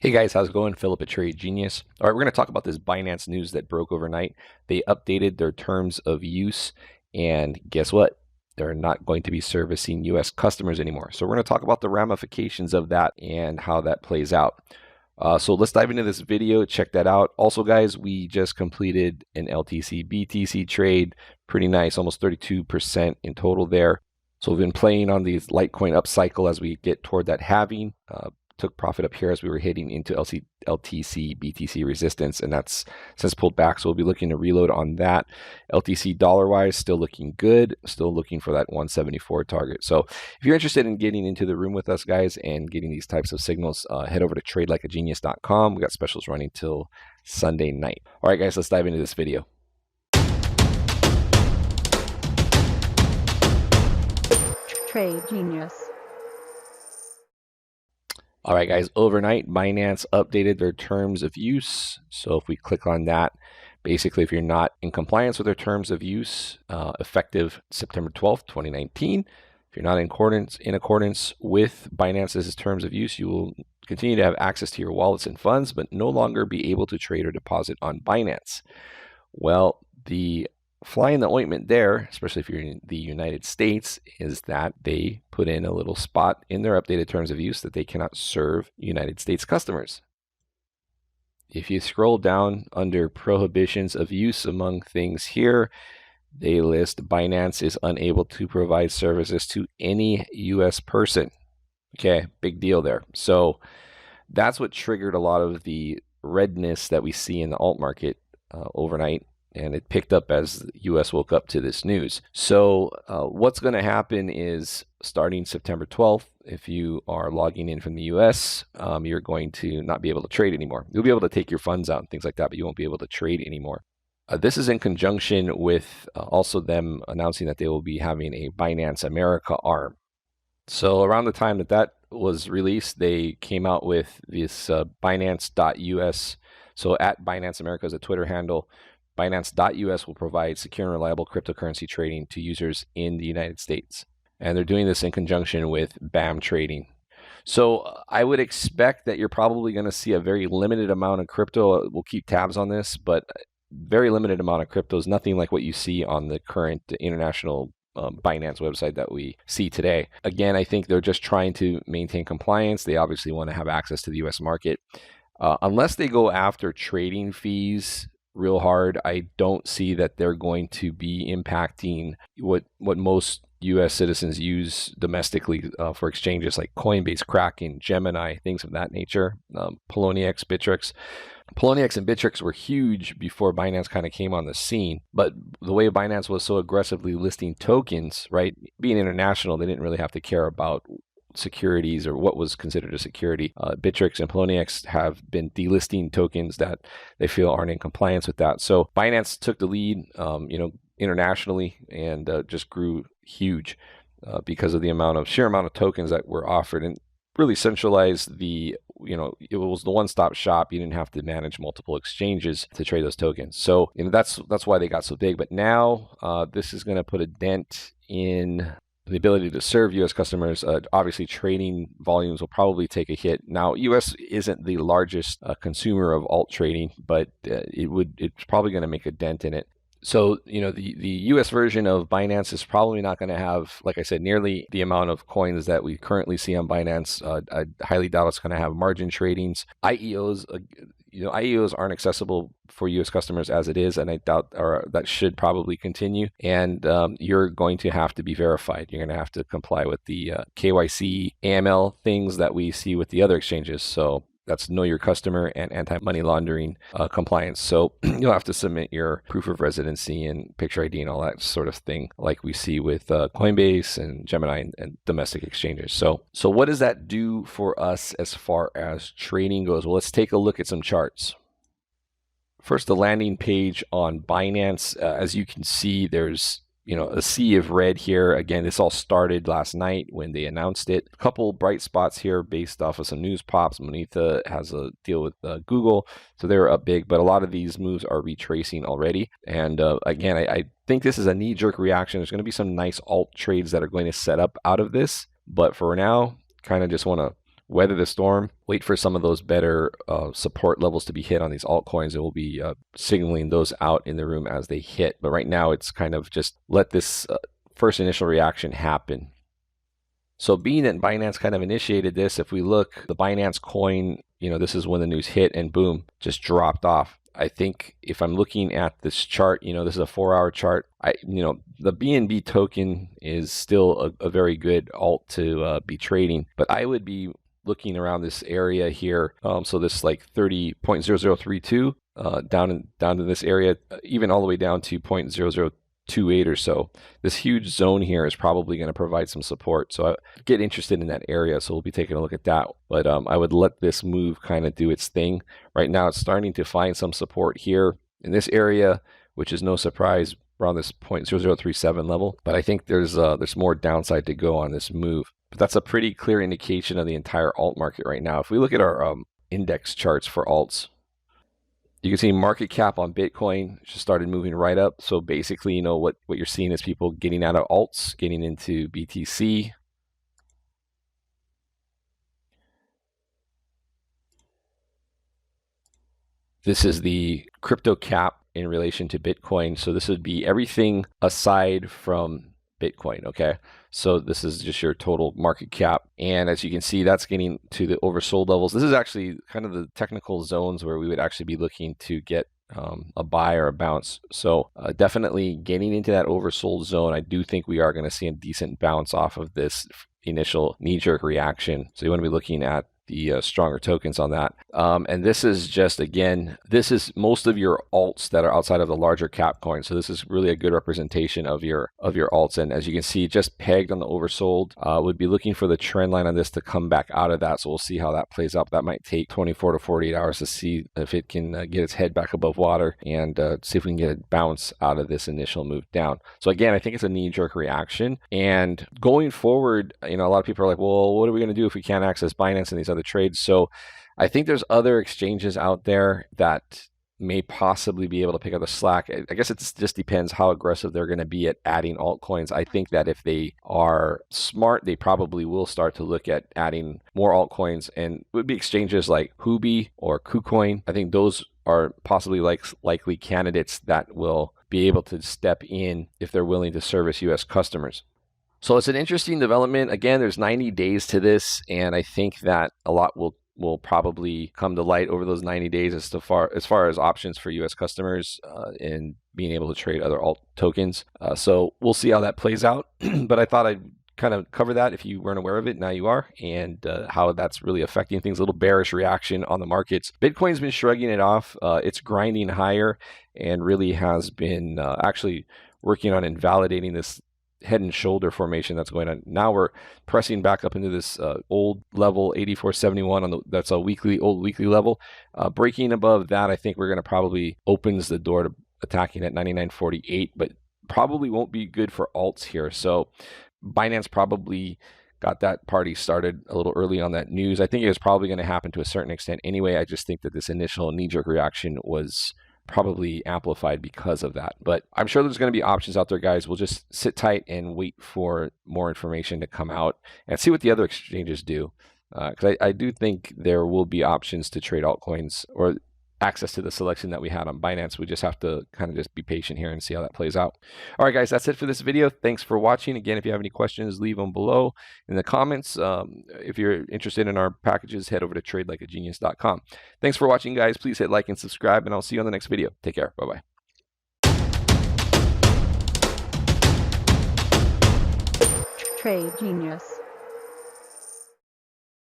Hey guys, how's it going? Philip at Trade Genius. All right, we're going to talk about this Binance news that broke overnight. They updated their terms of use, and guess what? They're not going to be servicing US customers anymore. So we're going to talk about the ramifications of that and how that plays out. So let's dive into this video, check that out. Also, guys, we just completed an LTC BTC trade. Pretty nice, almost 32% in total there. So we've been playing on these Litecoin upcycle as we get toward that halving. Took profit up here as we were heading into LTC BTC resistance, and that's since pulled back. So we'll be looking to reload on that. LTC dollar wise, still looking good, still looking for that 174 target. So if you're interested in getting into the room with us, guys, and getting these types of signals, head over to tradelikeagenius.com. We got specials running till Sunday night. All right, guys, let's dive into this video. Trade Genius. All right, guys, overnight, Binance updated their terms of use. So if we click on that, basically, if you're not in compliance with their terms of use, effective September 12th, 2019, if you're not in accordance with Binance's terms of use, you will continue to have access to your wallets and funds, but no longer be able to trade or deposit on Binance. Well, the fly in the ointment there, especially if you're in the United States, is that they put in a little spot in their updated terms of use that they cannot serve United States customers. If you scroll down under prohibitions of use among things here, they list Binance is unable to provide services to any US person. Okay, big deal there. So that's what triggered a lot of the redness that we see in the alt market overnight. And it picked up as the US woke up to this news. So what's going to happen is starting September 12th, if you are logging in from the US, you're going to not be able to trade anymore. You'll be able to take your funds out and things like that, but you won't be able to trade anymore. This is in conjunction with also them announcing that they will be having a Binance America arm. So around the time that that was released, they came out with this Binance.us. So at Binance America is a Twitter handle. Binance.us will provide secure and reliable cryptocurrency trading to users in the United States. And they're doing this in conjunction with BAM trading. So I would expect that you're probably going to see a very limited amount of crypto. We'll keep tabs on this, but very limited amount of cryptos, nothing like what you see on the current international Binance website that we see today. Again, I think they're just trying to maintain compliance. They obviously want to have access to the US market. Unless they go after trading fees real hard, I don't see that they're going to be impacting what most US citizens use domestically for exchanges like Coinbase, Kraken, Gemini, things of that nature, Poloniex, Bittrex. Poloniex and Bittrex were huge before Binance kind of came on the scene, but the way Binance was so aggressively listing tokens, right, being international, they didn't really have to care about securities or what was considered a security. Bittrex and Poloniex have been delisting tokens that they feel aren't in compliance with that. So Binance took the lead, internationally, and just grew huge because of the sheer amount of tokens that were offered, and really centralized the. It was the one-stop shop. You didn't have to manage multiple exchanges to trade those tokens. So that's why they got so big. But now this is going to put a dent in the ability to serve U.S. customers. Obviously, trading volumes will probably take a hit. Now, U.S. isn't the largest consumer of alt trading, but it's probably going to make a dent in it. So, the U.S. version of Binance is probably not going to have, like I said, nearly the amount of coins that we currently see on Binance. I highly doubt it's going to have margin tradings. IEOs aren't accessible for U.S. customers as it is, and I doubt that should probably continue. And you're going to have to be verified. You're going to have to comply with the KYC, AML things that we see with the other exchanges. So that's know your customer and anti-money laundering compliance. So you'll have to submit your proof of residency and picture ID and all that sort of thing, like we see with Coinbase and Gemini and domestic exchanges. So what does that do for us as far as trading goes? Well, let's take a look at some charts. First, the landing page on Binance. As you can see, there's a sea of red here. Again, this all started last night when they announced it. A couple bright spots here based off of some news pops. Moneta has a deal with Google, so they were up big, but a lot of these moves are retracing already. And again, I think this is a knee-jerk reaction. There's going to be some nice alt trades that are going to set up out of this, but for now, kind of just want to weather the storm, wait for some of those better support levels to be hit on these altcoins, and we'll be signaling those out in the room as they hit. But right now, it's kind of just let this first initial reaction happen. So being that Binance kind of initiated this, if we look, the Binance coin, this is when the news hit and boom, just dropped off. I think if I'm looking at this chart, this is a 4-hour chart. The BNB token is still a very good alt to be trading, but I would be looking around this area here. So this like 30.0032 down to this area, even all the way down to 0.0028 or so. This huge zone here is probably going to provide some support. So I get interested in that area. So we'll be taking a look at that. But I would let this move kind of do its thing. Right now, it's starting to find some support here in this area, which is no surprise around this 0.0037 level. But I think there's more downside to go on this move. But that's a pretty clear indication of the entire alt market right now. If we look at our index charts for alts, you can see market cap on Bitcoin just started moving right up. So basically, what you're seeing is people getting out of alts, getting into BTC. This is the crypto cap in relation to Bitcoin. So this would be everything aside from Bitcoin, okay? So this is just your total market cap. And as you can see, that's getting to the oversold levels. This is actually kind of the technical zones where we would actually be looking to get a buy or a bounce. So definitely getting into that oversold zone. I do think we are going to see a decent bounce off of this initial knee-jerk reaction. So you want to be looking at the stronger tokens on that. And this is just, again, this is most of your alts that are outside of the larger cap coins. So this is really a good representation of your alts. And as you can see, just pegged on the oversold. Would be looking for the trend line on this to come back out of that. So we'll see how that plays out. That might take 24 to 48 hours to see if it can get its head back above water and see if we can get a bounce out of this initial move down. So again, I think it's a knee-jerk reaction. And going forward, a lot of people are like, well, what are we going to do if we can't access Binance and these other trades? So I think there's other exchanges out there that may possibly be able to pick up the slack. I guess it just depends how aggressive they're going to be at adding altcoins. I think that if they are smart, they probably will start to look at adding more altcoins, and it would be exchanges like Huobi or KuCoin. I think those are possibly likely candidates that will be able to step in if they're willing to service US customers. So it's an interesting development. Again, there's 90 days to this, and I think that a lot will probably come to light over those 90 days as far as options for US customers and being able to trade other alt tokens. So we'll see how that plays out. But I thought I'd kind of cover that if you weren't aware of it. Now you are, and how that's really affecting things. A little bearish reaction on the markets. Bitcoin's been shrugging it off. It's grinding higher and really has been actually working on invalidating this head and shoulder formation that's going on. Now we're pressing back up into this old level 8471 that's a old weekly level. Breaking above that, I think we're going to probably opens the door to attacking at 99.48, but probably won't be good for alts here. So Binance probably got that party started a little early on that news. I think it was probably going to happen to a certain extent anyway. I just think that this initial knee-jerk reaction was probably amplified because of that. But I'm sure there's going to be options out there, guys. We'll just sit tight and wait for more information to come out and see what the other exchanges do. Because I do think there will be options to trade altcoins or access to the selection that we had on Binance. We just have to kind of just be patient here and see how that plays out. All right, guys, that's it for this video. Thanks for watching. Again, if you have any questions, leave them below in the comments. If you're interested in our packages, head over to tradelikeagenius.com. Thanks for watching, guys. Please hit like and subscribe, and I'll see you on the next video. Take care. Bye-bye. Trade Genius.